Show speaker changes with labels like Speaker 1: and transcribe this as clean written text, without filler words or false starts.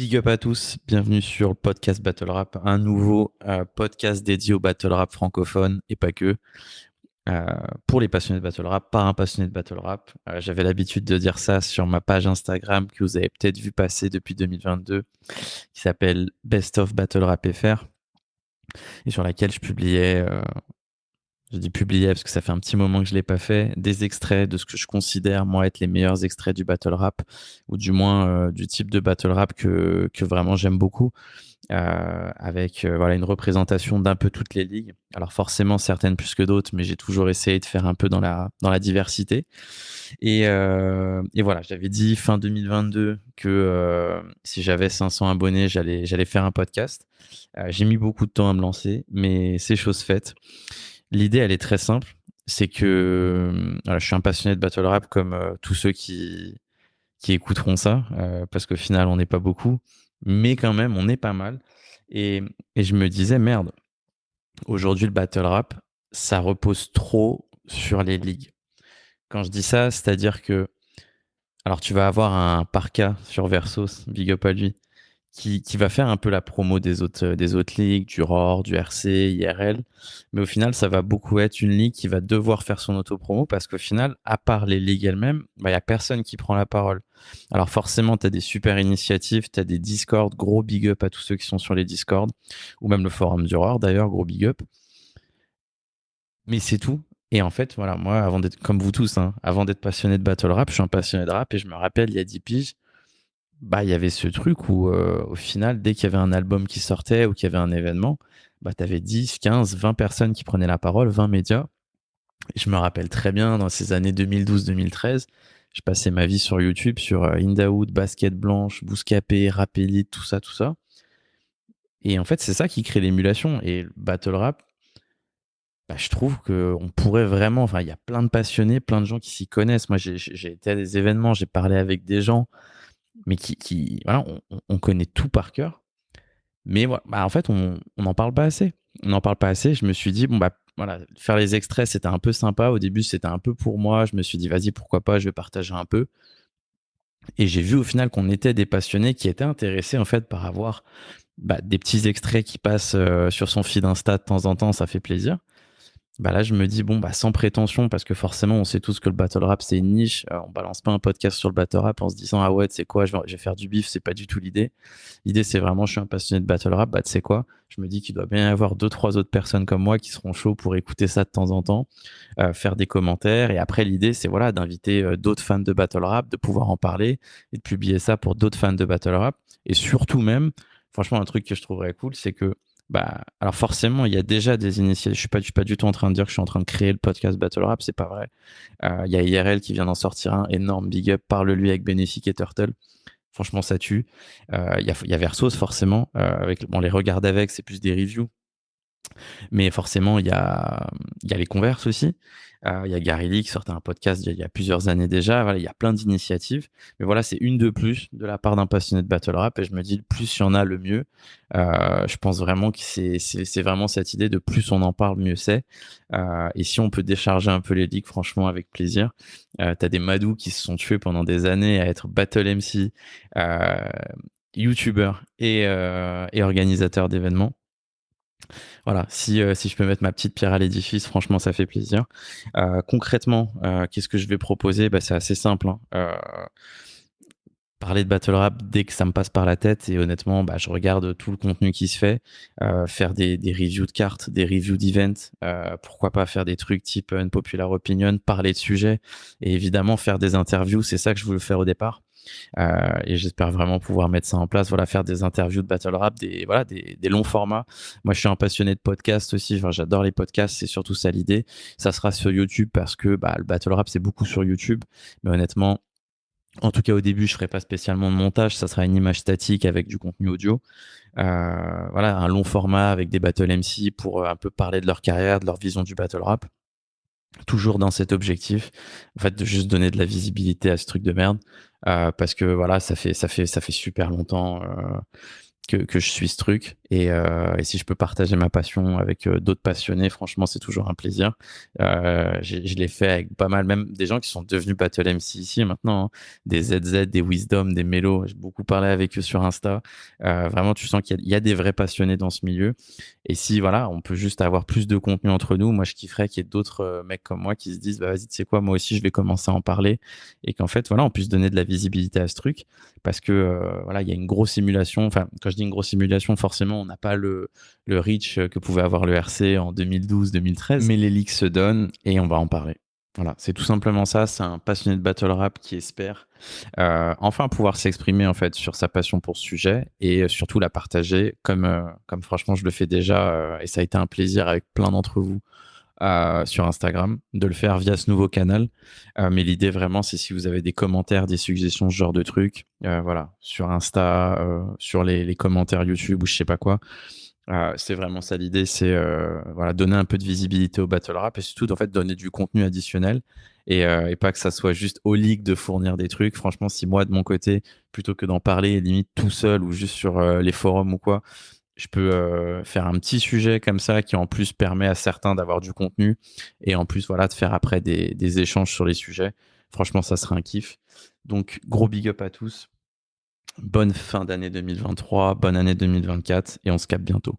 Speaker 1: Big up à tous, bienvenue sur le podcast Battle Rap, un nouveau podcast dédié au battle rap francophone et pas que, euh, pour les passionnés de battle rap, par un passionné de battle rap. J'avais l'habitude de dire ça sur ma page Instagram que vous avez peut-être vu passer depuis 2022, qui s'appelle Best of Battle Rap FR, et sur laquelle je publiais, je dis publier parce que ça fait un petit moment que je l'ai pas fait, des extraits de ce que je considère moi être les meilleurs extraits du battle rap, ou du moins du type de battle rap que vraiment j'aime beaucoup. Avec voilà une représentation d'un peu toutes les ligues. Alors forcément certaines plus que d'autres, mais j'ai toujours essayé de faire un peu dans la diversité. Et voilà, j'avais dit fin 2022 que si j'avais 500 abonnés, j'allais faire un podcast. J'ai mis beaucoup de temps à me lancer, mais c'est chose faite. L'idée, elle est très simple. C'est que voilà, je suis un passionné de battle rap comme tous ceux qui écouteront ça, parce qu'au final, on n'est pas beaucoup, mais quand même, on est pas mal. Et je me disais, merde, aujourd'hui, le battle rap, ça repose trop sur les ligues. Quand je dis ça, c'est-à-dire que, alors tu vas avoir un Parka sur Versos, big up à lui, qui va faire un peu la promo des autres ligues, du ROR, du RC, IRL. Mais au final, ça va beaucoup être une ligue qui va devoir faire son auto-promo parce qu'au final, à part les ligues elles-mêmes, il n'y a personne qui prend la parole. Alors forcément, tu as des super initiatives, tu as des Discord, gros big up à tous ceux qui sont sur les Discord, ou même le forum du ROR d'ailleurs, gros big up. Mais c'est tout. Et en fait, voilà, moi, avant d'être comme vous tous, hein, avant d'être passionné de battle rap, je suis un passionné de rap et je me rappelle, il y a 10 piges, bah, il y avait ce truc où, au final, dès qu'il y avait un album qui sortait ou qu'il y avait un événement, bah, tu avais 10, 15, 20 personnes qui prenaient la parole, 20 médias. Et je me rappelle très bien, dans ces années 2012-2013, je passais ma vie sur YouTube, sur Indahoud, Basket Blanche, Bouscapé, Rap Elite, tout ça, tout ça. Et en fait, c'est ça qui crée l'émulation. Et le battle rap, bah, je trouve qu'on pourrait vraiment, enfin, il y a plein de passionnés, plein de gens qui s'y connaissent. Moi, j'ai été à des événements, j'ai parlé avec des gens, mais voilà, on connaît tout par cœur. Mais bah, en fait, on n'en parle pas assez. On n'en parle pas assez. Je me suis dit, bon, bah, voilà, faire les extraits, c'était un peu sympa. Au début, c'était un peu pour moi. Je me suis dit, vas-y, pourquoi pas, je vais partager un peu. Et j'ai vu au final qu'on était des passionnés qui étaient intéressés, en fait, par avoir bah, des petits extraits qui passent sur son feed Insta de temps en temps. Ça fait plaisir. Bah là, je me dis, bon, bah, sans prétention, parce que forcément, on sait tous que le battle rap, c'est une niche. On balance pas un podcast sur le battle rap en se disant, ah ouais, tu sais quoi, je vais faire du bif, c'est pas du tout l'idée. L'idée, c'est vraiment, je suis un passionné de battle rap, bah, tu sais quoi, je me dis qu'il doit bien y avoir deux, trois autres personnes comme moi qui seront chauds pour écouter ça de temps en temps, faire des commentaires. Et après, l'idée, c'est voilà, d'inviter d'autres fans de battle rap, de pouvoir en parler et de publier ça pour d'autres fans de battle rap. Et surtout même, franchement, un truc que je trouverais cool, c'est que bah, alors forcément, il y a déjà des initiatives. Je suis pas du tout en train de dire que je suis en train de créer le podcast Battle Rap, c'est pas vrai. Il y a IRL qui vient d'en sortir un énorme big up, parle-lui avec Bénéfique et Turtle. Franchement, ça tue. Il y a Versos forcément, avec bon, les regards avec, c'est plus des reviews. Mais forcément, il y a les Converse aussi. Il y a Gary Lee qui sortait un podcast il y a plusieurs années déjà. Voilà, il y a plein d'initiatives. Mais voilà, c'est une de plus de la part d'un passionné de battle rap. Et je me dis, plus il y en a, le mieux. Je pense vraiment que c'est vraiment cette idée de plus on en parle, mieux c'est. Et si on peut décharger un peu les ligues, franchement, avec plaisir. T'as des Madou qui se sont tués pendant des années à être battle MC, YouTuber et organisateur d'événements. Voilà, si je peux mettre ma petite pierre à l'édifice, franchement, ça fait plaisir. Concrètement, qu'est-ce que je vais proposer? Bah, c'est assez simple, hein. Parler de battle rap dès que ça me passe par la tête et honnêtement, bah, je regarde tout le contenu qui se fait, faire des reviews de cartes, des reviews d'events, pourquoi pas faire des trucs type Unpopular Opinion, parler de sujets et évidemment faire des interviews, c'est ça que je voulais faire au départ. Et j'espère vraiment pouvoir mettre ça en place. Voilà, faire des interviews de battle rap, des longs formats. Moi, je suis un passionné de podcasts aussi. Enfin, j'adore les podcasts. C'est surtout ça l'idée. Ça sera sur YouTube parce que bah, le battle rap, c'est beaucoup sur YouTube. Mais honnêtement, en tout cas, au début, je ferai pas spécialement de montage. Ça sera une image statique avec du contenu audio. Voilà, un long format avec des battle MC pour un peu parler de leur carrière, de leur vision du battle rap. Toujours dans cet objectif, en fait, de juste donner de la visibilité à ce truc de merde, parce que voilà, ça fait super longtemps que je suis ce truc et si je peux partager ma passion avec d'autres passionnés, franchement, c'est toujours un plaisir. Je l'ai fait avec pas mal, même des gens qui sont devenus Battle MC ici maintenant, hein, des ZZ, des Wisdom, des Mélo. J'ai beaucoup parlé avec eux sur Insta. Vraiment, tu sens qu'il y a des vrais passionnés dans ce milieu. Et si voilà, on peut juste avoir plus de contenu entre nous, moi je kifferais qu'il y ait d'autres mecs comme moi qui se disent bah vas-y, tu sais quoi, moi aussi je vais commencer à en parler et qu'en fait voilà, on puisse donner de la visibilité à ce truc parce que voilà, il y a une grosse simulation. Enfin, quand je dis une grosse simulation, forcément, on n'a pas le reach que pouvait avoir le RC en 2012-2013, mais les leaks se donnent et on va en parler. Voilà, c'est tout simplement ça. C'est un passionné de battle rap qui espère enfin pouvoir s'exprimer en fait sur sa passion pour ce sujet et surtout la partager comme franchement je le fais déjà et ça a été un plaisir avec plein d'entre vous sur Instagram de le faire via ce nouveau canal. Mais l'idée vraiment c'est si vous avez des commentaires, des suggestions, ce genre de trucs, voilà, sur Insta, sur les commentaires YouTube ou je sais pas quoi. C'est vraiment ça l'idée, c'est voilà, donner un peu de visibilité au battle rap et surtout en fait donner du contenu additionnel et pas que ça soit juste aux ligues de fournir des trucs. Franchement, si moi de mon côté, plutôt que d'en parler limite tout seul ou juste sur les forums ou quoi, je peux faire un petit sujet comme ça qui en plus permet à certains d'avoir du contenu et en plus voilà de faire après des échanges sur les sujets. Franchement, ça serait un kiff. Donc gros big up à tous. Bonne fin d'année 2023, bonne année 2024 et on se capte bientôt.